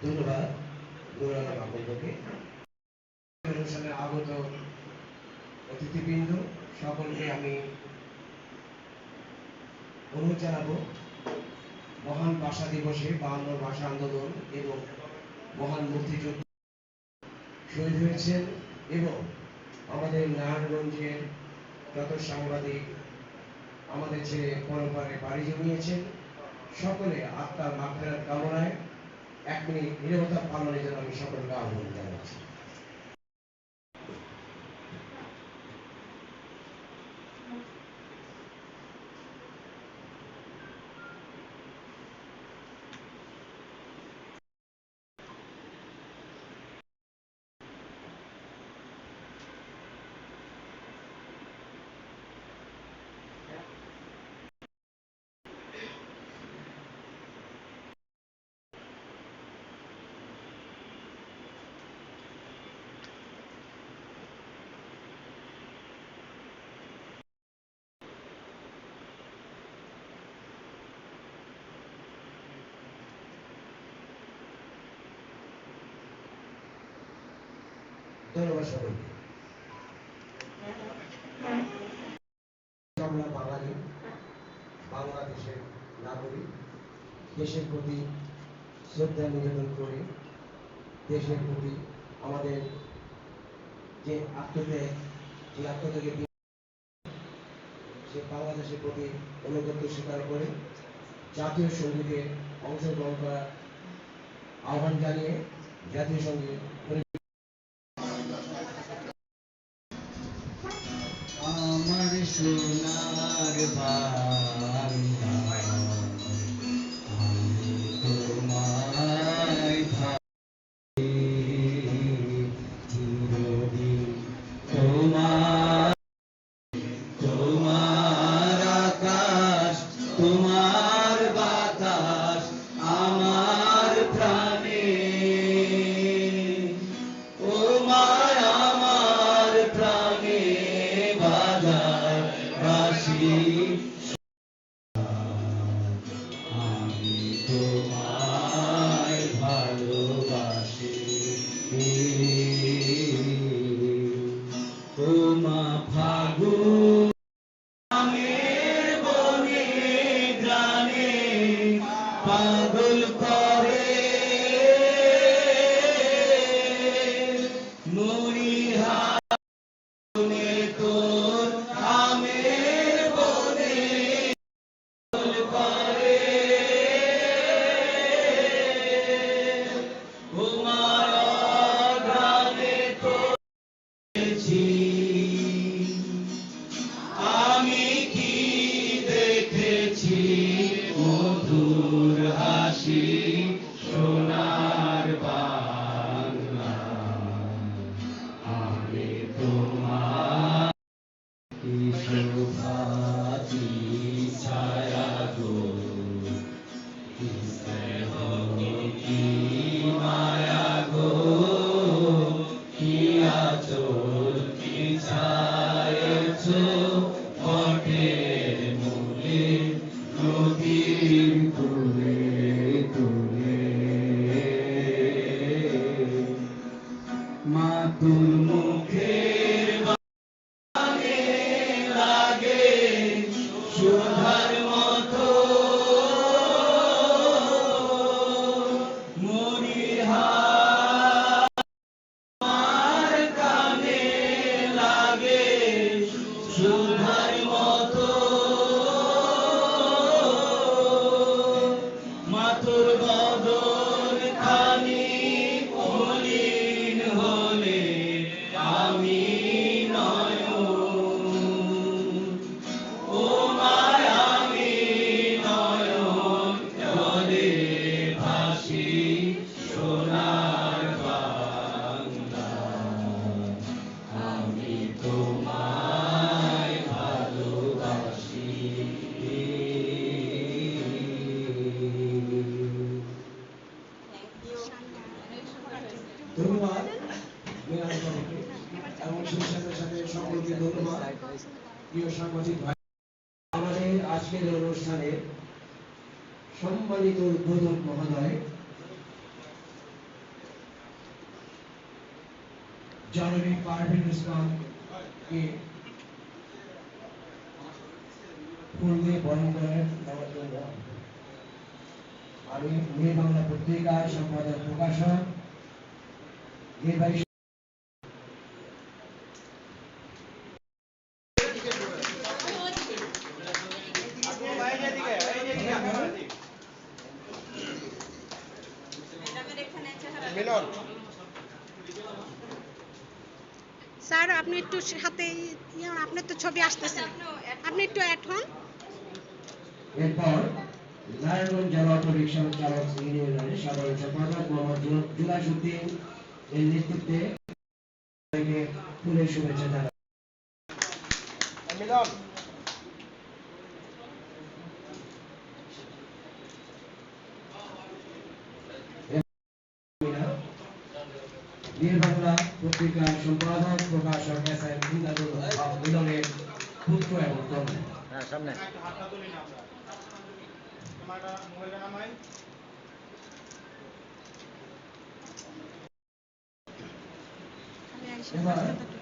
ধন্যবাদ গৌরাঙ্গ বাবুকে। অনুষ্ঠানে আগত অতিথিবৃন্দ সকলকে আমি অনুরোধ জানাবো, মহান ভাষা দিবসে 52 ভাষা আন্দোলন এবং মহান মুক্তিযুদ্ধ শহীদ হয়েছেন এবং আমাদের নারায়ণগঞ্জের যত সাংবাদিক আমাদের ছেড়ে পরপারে বাড়ি জমিয়েছেন, সকলে আত্মার মাগফিরাত কামনায় 1 মিনিট নীরবতা পালনের জন্য আমি সকলকে আহ্বান জানাচ্ছি। ধন্যবাদ সকলকে। আমরা বাঙালি, বাংলাদেশের নাগরিক, দেশের প্রতি শ্রদ্ধা নিবেদন করে দেশের প্রতি আমাদের যে আত্মত্যাগের সে বাংলাদেশের প্রতি অনুগত্য স্বীকার করে জাতীয় সঙ্গীতে অংশগ্রহণ করার আহ্বান জানিয়ে জাতীয় সঙ্গীত আমার সোনার বাংলা, আমি তোমায় ভালোবাসি, চিরদিন তোমার আকাশ, তোমার বাতাস আমার প্রাণে, ও মা আমার প্রাণে বাজার বাঁশি, আমি তোমায় ভালোবাসি, ও মা ফাগুন আমের বনে গ্রামে পাগল করে, মরিহানে তোর আমের বনে পাগল করে, ও মার গ্রামে তোছি আমি কি দেখেছি, মধুর হাসি সোনার বাংলা, আমি তোমার কি শোভা কি ছায়া গো, কি স্নেহ কি মায়া গো, কি আঁচল কি ছায়েছ মঠের মূলে, নদীর কূলে কূলে, মাতুল মুখের বাণী লাগে সুধার মতো, মরিহার কানে লাগে সুধার মতো, মাতুর বদন খানি মলিন হলে আমি নয়ন, ও মায় আমি নয়ন জলে ভাসি সোনার বাংলা, আমি তোমায় ভালোবাসি। ধন্যবাদ এবং সেই সাথে সাথে সকলকে ধন্যবাদ। প্রিয় সাংবাদিক ভাই, আমাদের আজকের অনুষ্ঠানে সম্মানিত উদ্বোধক মহোদয় জননী পারভীন ইসলামকে ফুল দিয়ে বরণ করে নেওয়ার জন্য আমি মেয়ে বাংলা পত্রিকার সম্পাদক প্রকাশক নির্বাহী স্যার আপনি একটু সাথে আপনার তো ছবি আসতেছে না। আপনি একটু অ্যাড হন। এরপর নারায়ণগঞ্জ জেলা অটো রিক্সা চালক ইউনিয়নের সাধারণ সম্পাদক মোহাম্মদ জুলাসুদ্দিন এর নেতৃত্বে সবাইকে ফুলের শুভেচ্ছা জানাই। বীর বাংলা পত্রিকার সম্পাদক প্রকাশক এস.এম. ইমদাদুল হক মিলনের পুত্র এবং কন্যা। আমি আইসা